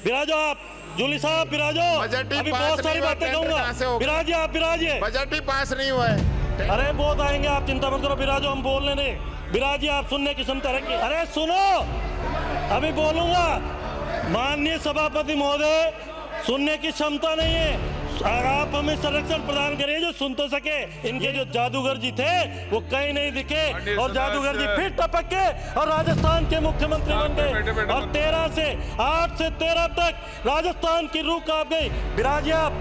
विराजो आप, जूली साहब विराजो। बजट ही अभी पास बहुत सारी नहीं हुआ, बातें टेंडर कहाँ से कहूंगा, होगा? विराजिए आप, विराजिए। बजट ही पास नहीं हुआ है। अरे बहुत आएंगे, आप चिंता मत करो, विराजो, हम बोलने दे। विराजिए आप, सुनने की क्षमता रखिए। अरे सुनो, अभी बोलूंगा। माननीय सभापति महोदय, सुनने की क्षमता नहीं है। आप हमें संरक्षण प्रदान करिए जो सुन तो सके। इनके जो जादूगर जी थे वो कहीं नहीं दिखे, और जादूगर जी फिर टपक के और राजस्थान के मुख्यमंत्री बन गए। और 8 से 13 तक राजस्थान की रूह कांप गई। विराजिए आप,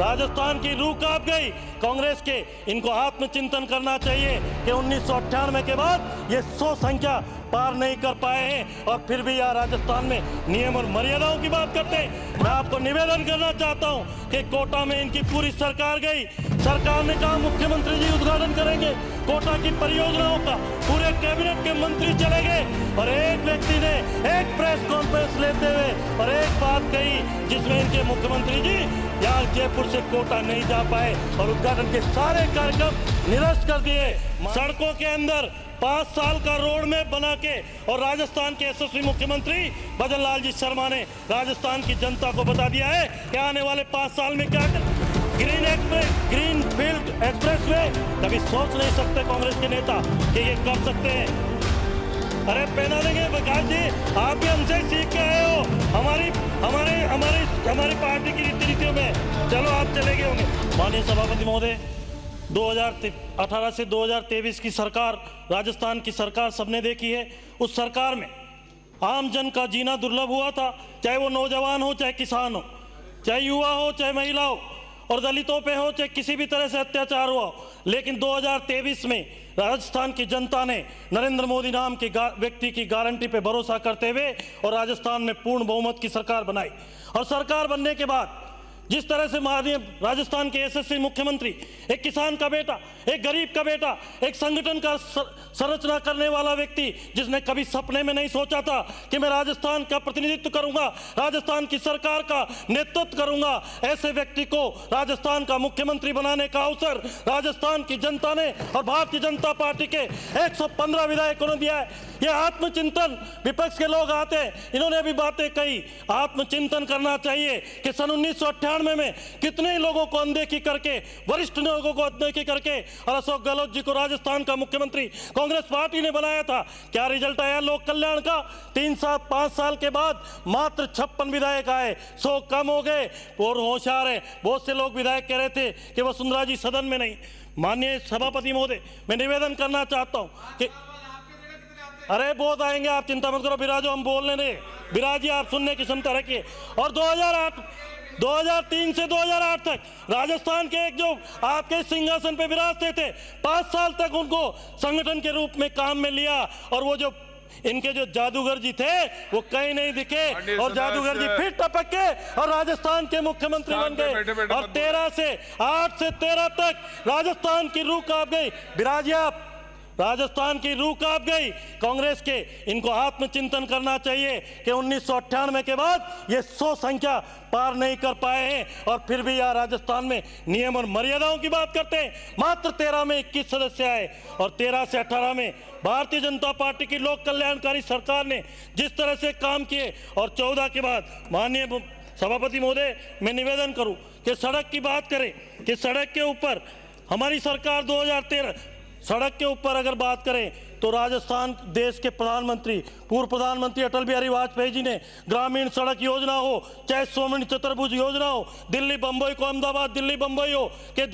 राजस्थान की रूह कांप गई कांग्रेस के। इनको आत्मचिंतन करना चाहिए कि 1998 के बाद ये 100 संख्या पार नहीं कर पाए हैं, और फिर भी यहाँ राजस्थान में नियम और मर्यादाओं की बात करते हैं। मैं आपको निवेदन करना चाहता हूँ कि कोटा में इनकी पूरी सरकार गई। सरकार ने कहा मुख्यमंत्री जी उद्घाटन करेंगे कोटा की परियोजनाओं का, पूरे कैबिनेट के मंत्री चले गए, और एक व्यक्ति ने एक प्रेस कॉन्फ्रेंस लेते हुए और एक बात कही जिसमें इनके मुख्यमंत्री जी यहाँ जयपुर से कोटा नहीं जा पाए और उद्घाटन के सारे कार्यक्रम निरस्त कर दिए। सड़कों के अंदर 5 साल का रोड मैप बना के, और राजस्थान के यशस्वी मुख्यमंत्री भजन लाल जी शर्मा ने राजस्थान की जनता को बता दिया है कि आने वाले 5 साल में क्या कर। ग्रीन फील्ड एक्सप्रेस वे कभी सोच नहीं सकते कांग्रेस के नेता कि ये कर सकते हैं। अरे पहना देंगे विकास जी, आप भी हमसे सीख के आए हो हमारी हमारी हमारी हमारी पार्टी की रीति नीतियों में। चलो आप चले गए होंगे। माननीय सभापति महोदय, 2018 से 2023 की सरकार, राजस्थान की सरकार सबने देखी है। उस सरकार में आम जन का जीना दुर्लभ हुआ था, चाहे वो नौजवान हो, चाहे किसान हो, चाहे युवा हो, चाहे महिला हो, और दलितों पे हो, चाहे किसी भी तरह से अत्याचार हुआ हो। लेकिन 2023 में राजस्थान की जनता ने नरेंद्र मोदी नाम के व्यक्ति की गारंटी पे भरोसा करते हुए और राजस्थान में पूर्ण बहुमत की सरकार बनाई। और सरकार बनने के बाद जिस तरह से माननीय राजस्थान के यशस्वी मुख्यमंत्री, एक किसान का बेटा, एक गरीब का बेटा, एक संगठन का संरचना करने वाला व्यक्ति, जिसने कभी सपने में नहीं सोचा था कि मैं राजस्थान का प्रतिनिधित्व करूंगा, राजस्थान की सरकार का नेतृत्व करूंगा, ऐसे व्यक्ति को राजस्थान का मुख्यमंत्री बनाने का अवसर राजस्थान की जनता ने और भारतीय जनता पार्टी के 115 विधायकों ने दिया है। यह आत्मचिंतन, विपक्ष के लोग आते हैं, इन्होंने भी बातें कही। आत्मचिंतन करना चाहिए कि सन 1998 में कितने लोगों को अनदेखी करके, वरिष्ठ लोगों को अनदेखी करके और अशोक गहलोत जी को राजस्थान का मुख्यमंत्री कांग्रेस पार्टी ने बनाया था। क्या रिजल्ट आया लोक कल्याण का? 5 साल के बाद मात्र 56 विधायक आए, 100 कम हो गए। और होशियार है, बहुत से लोग विधायक कह रहे थे कि वसुंधरा जी सदन में नहीं। माननीय सभापति महोदय, मैं निवेदन करना चाहता हूं कि अरे बहुत आएंगे, आप चिंता मत करो, विराजो, हम बोलने दे। विराजिए आप, सुनने की क्षमता रखिए। और 2003 से 2008 तक राजस्थान के एक जो आपके सिंहासन पे विराजते थे, 5 साल तक उनको संगठन के रूप में काम में लिया, और वो जो इनके जो जादूगर जी थे वो कहीं नहीं दिखे, और जादूगर जी फिर टपक के और राजस्थान के मुख्यमंत्री बन गए। और 8 से 13 तक राजस्थान की रूह कांप गई। विराजिए आप, राजस्थान की रूह कांप गई कांग्रेस के। इनको आत्मचिंतन करना चाहिए कि 1998 के बाद ये 100 संख्या पार नहीं कर पाए हैं, और फिर भी यहाँ राजस्थान में नियम और मर्यादाओं की बात करते हैं। मात्र 13 में 21 सदस्य आए, और 13 से 18 में भारतीय जनता पार्टी की लोक कल्याणकारी सरकार ने जिस तरह से काम किए, और 14 के बाद माननीय सभापति महोदय, मैं निवेदन करूं कि सड़क की बात करें कि सड़क के ऊपर हमारी सरकार 2013 सड़क के ऊपर अगर बात करें तो राजस्थान देश के प्रधानमंत्री, पूर्व प्रधानमंत्री अटल बिहारी वाजपेयी जी ने ग्रामीण सड़क योजना हो, चाहे स्वर्ण चतुर्भुज योजना हो, दिल्ली बंबई को अहमदाबाद, दिल्ली बंबई हो, कि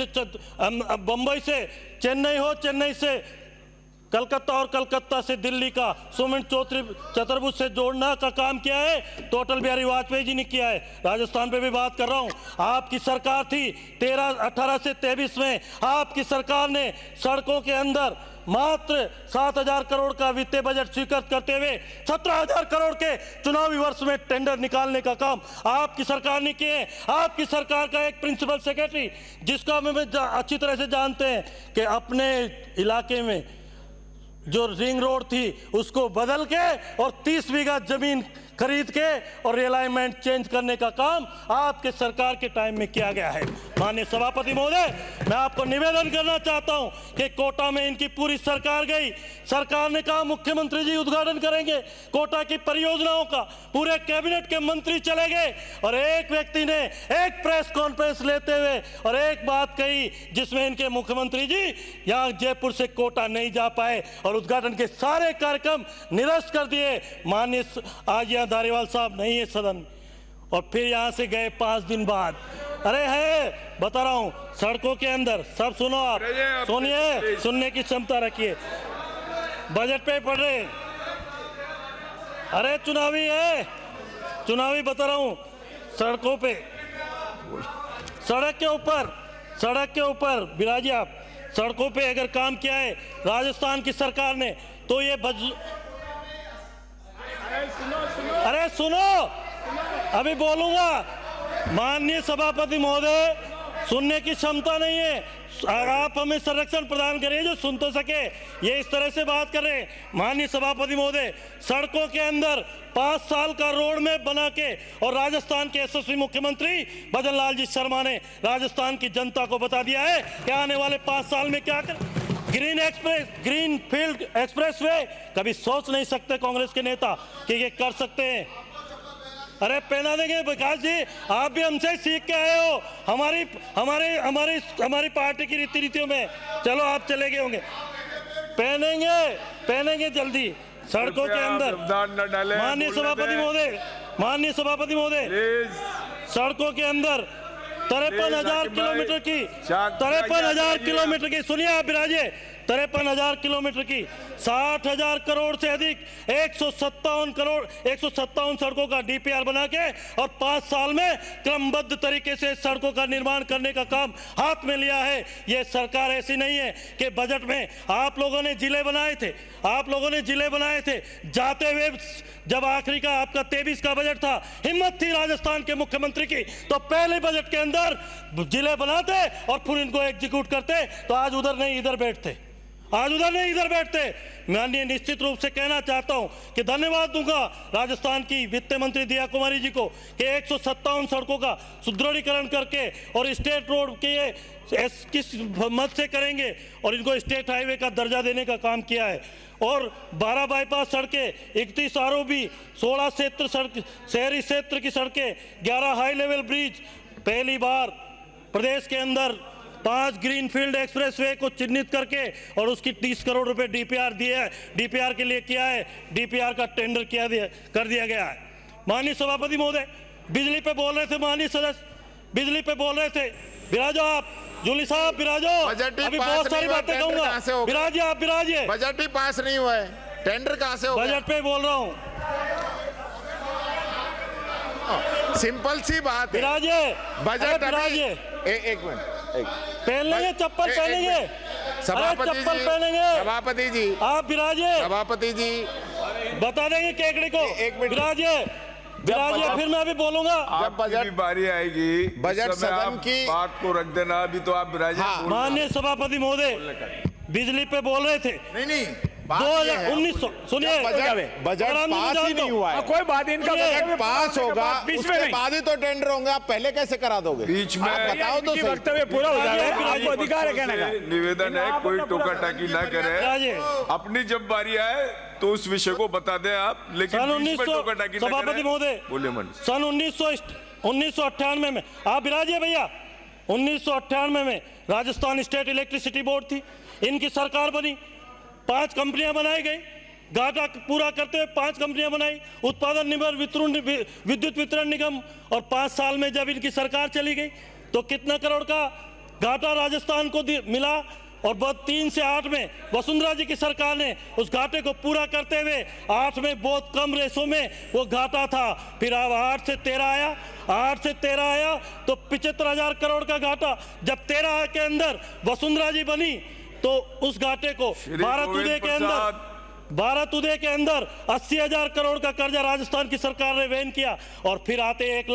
बंबई से चेन्नई हो, चेन्नई से कलकत्ता और कलकत्ता से दिल्ली का स्वर्ण चतुर्भुज से जोड़ना का काम किया है तो अटल बिहारी वाजपेयी जी ने किया है। राजस्थान पे भी बात कर रहा हूं। आपकी सरकार थी 18 से 23 में, आपकी सरकार ने सड़कों के अंदर मात्र 7,000 करोड़ का वित्तीय बजट स्वीकृत करते हुए 17,000 करोड़ के चुनावी वर्ष में टेंडर निकालने का काम आपकी सरकार ने किए। आपकी सरकार का एक प्रिंसिपल सेक्रेटरी, जिसका हम अच्छी तरह से जानते हैं कि अपने इलाके में जो रिंग रोड थी उसको बदल के और 30 बीघा जमीन खरीद के और रिलाइनमेंट चेंज करने का काम आपके सरकार के टाइम में किया गया है। माननीय सभापति महोदय, मैं आपको निवेदन करना चाहता हूं कि कोटा में इनकी पूरी सरकार गई, सरकार ने कहा मुख्यमंत्री जी उद्घाटन करेंगे कोटा की परियोजनाओं का, पूरे कैबिनेट के मंत्री चले गए और एक व्यक्ति ने एक प्रेस कॉन्फ्रेंस लेते हुए और एक बात कही जिसमें इनके मुख्यमंत्री जी यहां जयपुर से कोटा नहीं जा पाए और उद्घाटन के सारे कार्यक्रम निरस्त कर दिए। माननीय आज यहाँ धारीवाल साहब नहीं है सदन में और फिर यहाँ से गए 5 दिन बाद। अरे है बता रहा हूँ, सड़कों के अंदर सब सुनो, आप सुनिए, सुनने की क्षमता रखिए। बजट पे पढ़ रहे, अरे चुनावी है, चुनावी बता रहा हूँ, सड़कों पे, सड़क के ऊपर बिराजी आप, सड़कों पे अगर काम किया है राजस्थान की सरकार ने तो ये अरे सुनो, अभी बोलूंगा। माननीय सभापति महोदय, सुनने की क्षमता नहीं है, आप हमें संरक्षण प्रदान करिए जो सुन तो सके। ये इस तरह से बात कर रहे हैं। माननीय सभापति महोदय, सड़कों के अंदर 5 साल का रोड मैप बना के और राजस्थान के यशस्वी मुख्यमंत्री भजन लाल जी शर्मा ने राजस्थान की जनता को बता दिया है कि आने वाले 5 साल में क्या कर। ग्रीन फील्ड एक्सप्रेसवे कभी सोच नहीं सकते कांग्रेस के नेता कि ये कर सकते हैं। अरे पहना देंगे विकास जी, आप भी हमसे सीख के आए हो हमारी पार्टी की रीति नीतियों में। चलो आप चले गए होंगे, पहनेंगे जल्दी सड़कों के अंदर। माननीय सभापति महोदय, सड़कों के अंदर 53,000 किलोमीटर की सुनिए आप बिराजे, 53,000 किलोमीटर की 60,000 करोड़ से अधिक 157 सड़कों का डीपीआर बना के और 5 साल में क्रमबद्ध तरीके से सड़कों का निर्माण करने का काम हाथ में लिया है। ये सरकार ऐसी नहीं है कि बजट में आप लोगों ने जिले बनाए थे, जाते हुए जब आखिरी का आपका 23 का बजट था, हिम्मत थी राजस्थान के मुख्यमंत्री की तो पहले बजट के अंदर जिले बनाते और फिर इनको एग्जीक्यूट करते, तो आज उधर नहीं इधर बैठते। मैं निश्चित रूप से कहना चाहता हूं कि धन्यवाद दूंगा राजस्थान की वित्त मंत्री दिया कुमारी जी को कि 157 सड़कों का सुदृढ़ीकरण करके और स्टेट रोड के किस मत से करेंगे और इनको स्टेट हाईवे का दर्जा देने का काम किया है। और 12 बाईपास सड़कें, 31 आरओबी, 16 शहरी क्षेत्र की सड़कें, 11 हाई लेवल ब्रिज, पहली बार प्रदेश के अंदर 5 ग्रीनफील्ड एक्सप्रेसवे को चिन्हित करके और उसकी 30 करोड़ रुपए डीपीआर के लिए किया है। डीपीआर का टेंडर कर दिया गया है। माननीय सभापति महोदय, बिजली पे बोल रहे थे, माननीय सदस्य बिजली पे बोल रहे थे, बिराजो आप, जूली साहब बिराजो, अभी बहुत सारी बातें कहूंगा, बिराजिए आप, बिराजिए। बजट ही पास नहीं हुआ है, टेंडर कहां से होगा? बजट पे बोल रहा हूँ, सिंपल सी बात है, बिराजिए, बजट बिराजिए, एक मिनट, पहनेंगे चप्पल, पहनेंगे सभापति जी, आप बिराजिए, सभापति जी बता देंगे केकड़ी को, एक मिनट, बिराजिए, फिर मैं अभी बोलूंगा। जब बजट बारी आएगी, बजट सदन की बात को रख देना, अभी तो आप विराजिए। माननीय सभापति महोदय, बिजली पे बोल रहे थे, नहीं 2019 सुनिए, बजट पास ही नहीं हुआ है, कोई बात, इनका बजट पास होगा उसके बाद ही तो टेंडर होंगे, आप पहले कैसे करा दोगे? बीच में बताओ तो सही। वक्तव्य पूरा हो जाए, आपको अधिकार है कहने का। निवेदन है, कोई टोका टाकी ना करे, अपनी जब बारी आए तो उस विषय को बता दें आप, लेकिन बीच में टोका टाकी ना करें। सभापति महोदय, बोले मन सन 1998 में आप बिराजिए भैया, 1998 में राजस्थान स्टेट इलेक्ट्रिसिटी बोर्ड थी, इनकी सरकार बनी, 5 कंपनियां बनाई गई, घाटा पूरा करते हुए 5 कंपनियां बनाई, उत्पादन निगम, विद्युत वितरण निगम, और 5 साल में जब इनकी सरकार चली गई तो कितना करोड़ का घाटा राजस्थान को मिला, और 3 से 8 में वसुंधरा जी की सरकार ने उस घाटे को पूरा करते हुए 8 में बहुत कम रेशों में वो घाटा था, फिर अब 8 से 13 आया तो 75,000 करोड़ का घाटा। जब 13 के अंदर वसुंधरा जी बनी तो उस घाटे को भारत टुडे के अंदर भारत उदय के अंदर 80,000 करोड़ का कर्जा राजस्थान की सरकार ने वहन किया और फिर आते 1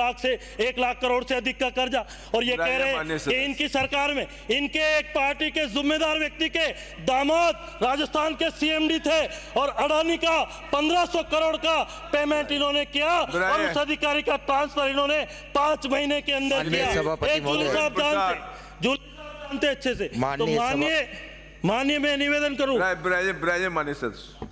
लाख करोड़ से अधिक का कर्जा और ये कह रहे हैं कि इनकी सरकार में इनके एक पार्टी के जिम्मेदार व्यक्ति के दामाद राजस्थान के सीएमडी थे और अडानी का 1500 करोड़ का पेमेंट इन्होंने किया और उस अधिकारी का ट्रांसफर इन्होंने 5 महीने के अंदर किया। जूली साहब जानते अच्छे से। तो मानिए मैं निवेदन करूं ब्राजे माने सर